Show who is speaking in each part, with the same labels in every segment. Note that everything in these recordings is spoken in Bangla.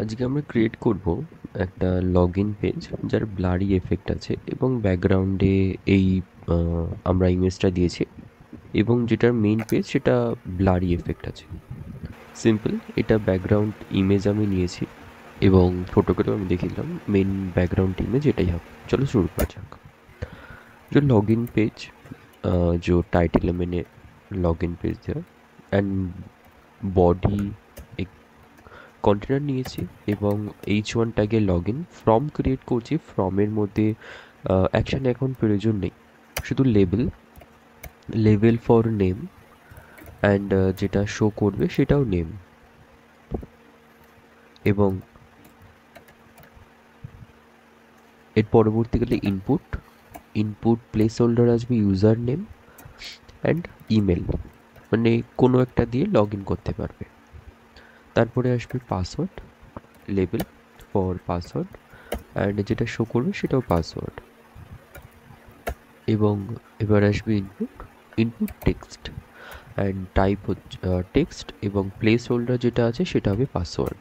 Speaker 1: আজকে আমরা ক্রিয়েট করব একটা লগ ইন পেজ যার ব্লারি এফেক্ট আছে এবং ব্যাকগ্রাউন্ডে এই আমরা ইমেজটা দিয়েছি এবং যেটার মেইন পেজ সেটা ব্লারি এফেক্ট আছে। সিম্পল, এটা ব্যাকগ্রাউন্ড ইমেজ আমি নিয়েছি এবং ছোটো করেও আমি দেখিয়ে দিলাম মেন बैकग्राउंड इमेज এটাই হবে। चलो शुरू करा जाक। जो लॉगिन पेज जो टाइटल है मैंने लॉगिन पेज दिया एंड बॉडी एक কন্টেনার নিয়েছি এবং H1 ট্যাগে লগ ইন ফর্ম ক্রিয়েট করছি। ফর্মের মধ্যে অ্যাকশন এখন প্রয়োজন নেই, শুধু লেভেল ফর নেম অ্যান্ড যেটা শো করবে সেটাও নেম। এবং এর পরবর্তীকালে ইনপুট প্লেস হোল্ডার আসবে ইউজার নেম অ্যান্ড ইমেল, মানে কোনো একটা দিয়ে লগ ইন করতে পারবে। তারপরে আসবে password, level for password and যেটা শো করবে সেটাও পাসওয়ার্ড। এবং এবার আসবে ইনপুট টেক্সট অ্যান্ড টাইপ হচ্ছে টেক্সট এবং প্লেস হোল্ডার যেটা আছে সেটা হবে পাসওয়ার্ড।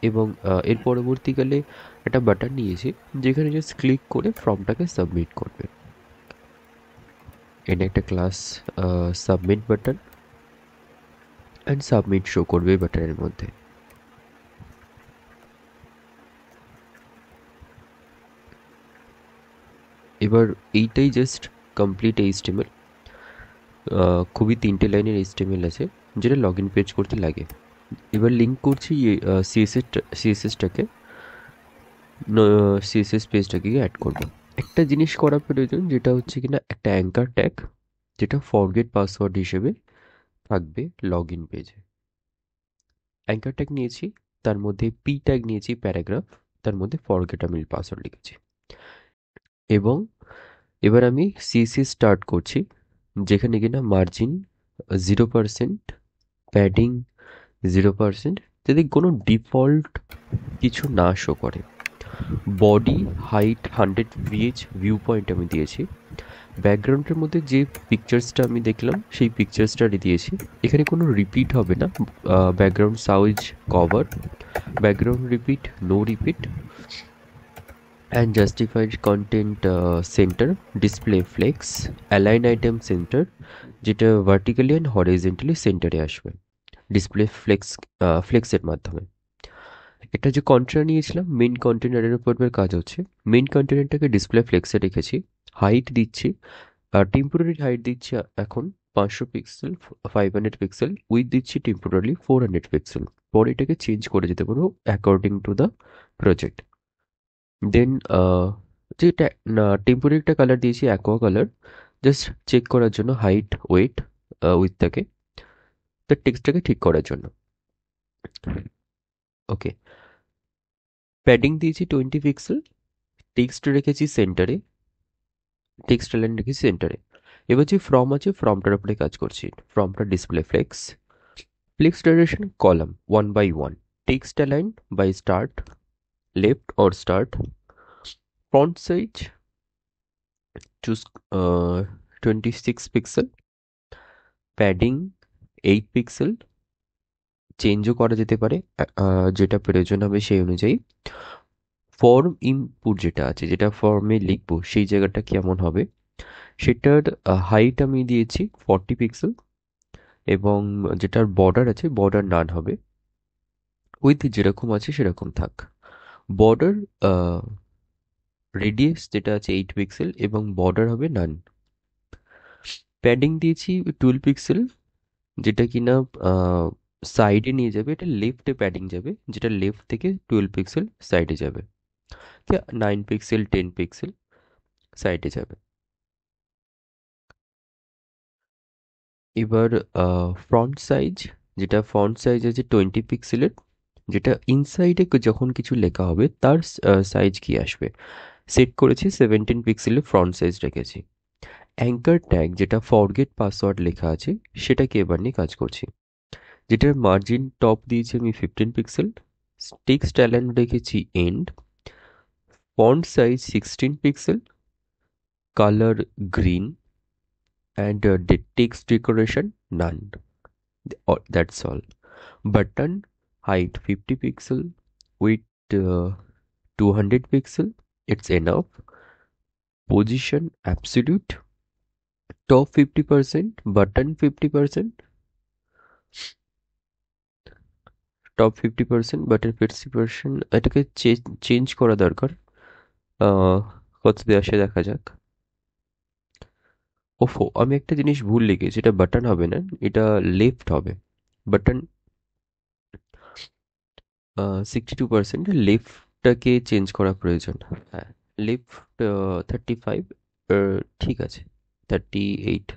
Speaker 1: এবং এর পরবর্তীকালে একটা বাটন নিয়েছি যেখানে জাস্ট ক্লিক করে ফর্মটাকে সাবমিট করবে। এটা একটা class submit button and submit show করবে বাটনের মধ্যে। এবার এইটাই জাস্ট কমপ্লিট এইচটিএমএল। খুবই 3টে লাইনের এইচটিএমএল আছে যেটা লগ ইন পেজ করতে লাগে। এবার লিঙ্ক করছি সিএসএসটাকে, সিএসএস পেজটাকে অ্যাড করবো। একটা জিনিস করা প্রয়োজন, যেটা হচ্ছে কিনা একটা অ্যাঙ্কার ট্যাগ যেটা ফরগেট পাসওয়ার্ড হিসেবে থাকবে লগ ইন পেজে। অ্যাঙ্কার ট্যাগ নিয়েছি, তার মধ্যে পি ট্যাগ নিয়েছি প্যারাগ্রাফ, তার মধ্যে ফরগেট আমি পাসওয়ার্ড লিখেছি। এবং এবার আমি সিএসএস স্টার্ট করছি, যেখানে কিনা মার্জিন 0%, প্যাডিং 0%, যদি কোনো ডিফল্ট কিছু না শো করে। Body height 100 VH view point আমি দিয়েছি। ব্যাকগ্রাউন্ডের মধ্যে যে পিকচার্সটা আমি দেখলাম সেই পিকচার্সটা দিয়েছি। এখানে কোনো রিপিট হবে না। Background size cover, background repeat no repeat and justified content centre, display flex, align item centre যেটা ভার্টিক্যালি অ্যান্ড হরিজন্টালি সেন্টারে আসবে ডিসপ্লে ফ্লেক্সের মাধ্যমে। এটা যে কন্টেনার নিয়েছিলাম মেন কন্টেনারের উপর কাজ হচ্ছে। মেন কন্টেনারটাকে ডিসপ্লে ফ্লেক্সে রেখেছি। হাইট দিচ্ছি, টেম্পোরারি হাইট দিচ্ছি এখন 500 পিক্সেল, 500 পিক্সেল। উইথ দিচ্ছি টেম্পোরারি 400 পিক্সেল। পরে এটাকে চেঞ্জ করে যেতে পারবো অ্যাকর্ডিং টু দ্য প্রজেক্ট। দেন যেটা টেম্পোরারিটা কালার দিয়েছি অ্যাকোয়া কালার, জাস্ট চেক করার জন্য হাইট ওয়েট উইথটাকে, তার টেক্সটটাকে ঠিক করার জন্য। ওকে, প্যাডিং দিয়েছি 20 পিক্সেল, টেক্সট রেখেছি সেন্টারে, টেক্সট লাইন রেখেছি সেন্টারে। এবার যে ফর্ম আছে ফর্মটার উপরে কাজ করছি। ফর্মটা display flex direction column 1 by 1, text align by start left or start, font size choose 26 pixel, padding 8 pixel, চেঞ্জও করা যেতে পারে যেটা প্রয়োজন হবে সেই অনুযায়ী। ফর্ম ইনপুট যেটা আছে, যেটা ফর্মে লিখবো সেই জায়গাটা কেমন হবে সেটার হাইট আমি দিয়েছি 40 পিক্সেল এবং যেটার বর্ডার আছে বর্ডার নান হবে, উইথ যেরকম আছে সেরকম থাক। বর্ডার রেডিয়াস যেটা আছে 8 পিক্সেল এবং বর্ডার হবে নান। প্যাডিং দিয়েছি 12 পিক্সেল, যেটা কিনা সাইডে নিয়ে যাবে, এটা লেফটে প্যাডিং যাবে, যেটা লেফট থেকে 12 পিক্সেল সাইডে যাবে। 9 পিক্সেল 10 পিক্সেল সাইডে যাবে। এবার ফ্রন্ট সাইজ, যেটা ফন্ট সাইজ আছে 20 পিক্সেলের, যেটা ইনসাইডে যখন কিছু লেখা হবে তার সাইজ কি আসবে সেট করেছি 17 পিক্সেলের ফ্রন্ট সাইজ রেখেছি। অ্যাঙ্কার ট্যাগ যেটা ফরগেট পাসওয়ার্ড লেখা আছে সেটাকে এবার নিয়ে কাজ করছি, যেটার মার্জিন টপ দিয়েছি আমি 15 পিক্সেল, টেক্সট অ্যালাইন রেখেছি end, font size 16 pixel, colour green, and text decoration none. That's all. Button height 50 pixel, width 200 pixel. It's enough. Position absolute. Top 50%, button 50%, top 50%, button 50%। এটাকে চেঞ্জ করা দরকার। আহ, কততে আসে দেখা যাক। ওফো, আমি একটা জিনিস ভুল লিখেছি, এটা বাটন হবে না, এটা লেফট হবে। বাটন 62%, লেফটটাকে চেঞ্জ করা প্রয়োজন। হ্যাঁ, লেফট 35, ঠিক আছে, 38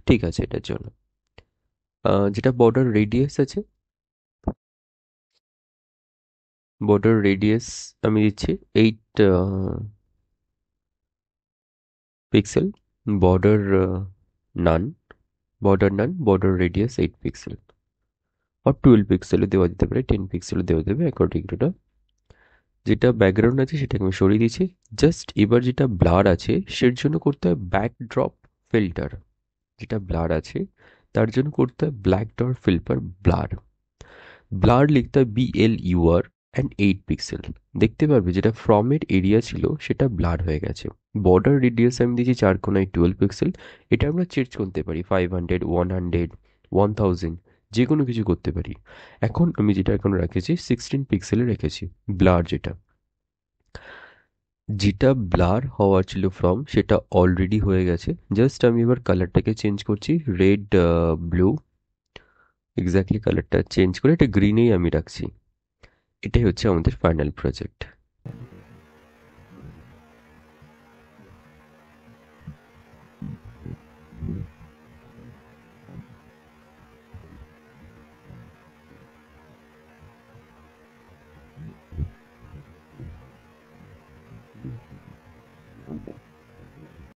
Speaker 1: ঠিক আছে এটার জন্য। যেটা বর্ডার রেডিয়াস আছে, বর্ডার রেডিয়াস আমি দিচ্ছি 8 পিক্সেল। বর্ডার নান, বর্ডার রেডিয়াস 8 পিক্সেল, আর 12 পিক্সেলও দেওয়া যেতে পারে, 10 পিক্সেলও দেওয়া যাবে অ্যাকর্ডিং টু দ্য। যেটা ব্যাকগ্রাউন্ড আছে সেটাকে আমি সরিয়ে দিয়েছি। জাস্ট এবার যেটা ব্লার আছে সেটার জন্য করতে হয় ব্যাকড্রপ ফিল্টার। যেটা ব্লার আছে তার জন্য করতে হয় black dot filter blur. Blur লিখতে হয় BLUR অ্যান্ড 8 পিক্সেল। দেখতে পারবে যেটা ফ্রমের এরিয়া ছিল সেটা ব্লার হয়ে গেছে। বর্ডার রেডিয়াস আমি দিয়েছি 4 কোনায় 12 পিক্সেল। এটা আমরা চেঞ্জ করতে পারি 500, 100, 1000, যে কোনো কিছু করতে পারি। এখন আমি যেটা এখন রেখেছি 16 পিক্সেলে রেখেছি ব্লার। যেটা ব্লার হওয়ার ছিল ফ্রম সেটা অলরেডি হয়ে গেছে। জাস্ট আমি এবার কালারটাকে চেঞ্জ করছি, রেড ব্লু, এক্স্যাক্টলি কালারটা চেঞ্জ করে এটা গ্রিনেই আমি রাখছি। এটাই হচ্ছে আমাদের ফাইনাল প্রজেক্ট।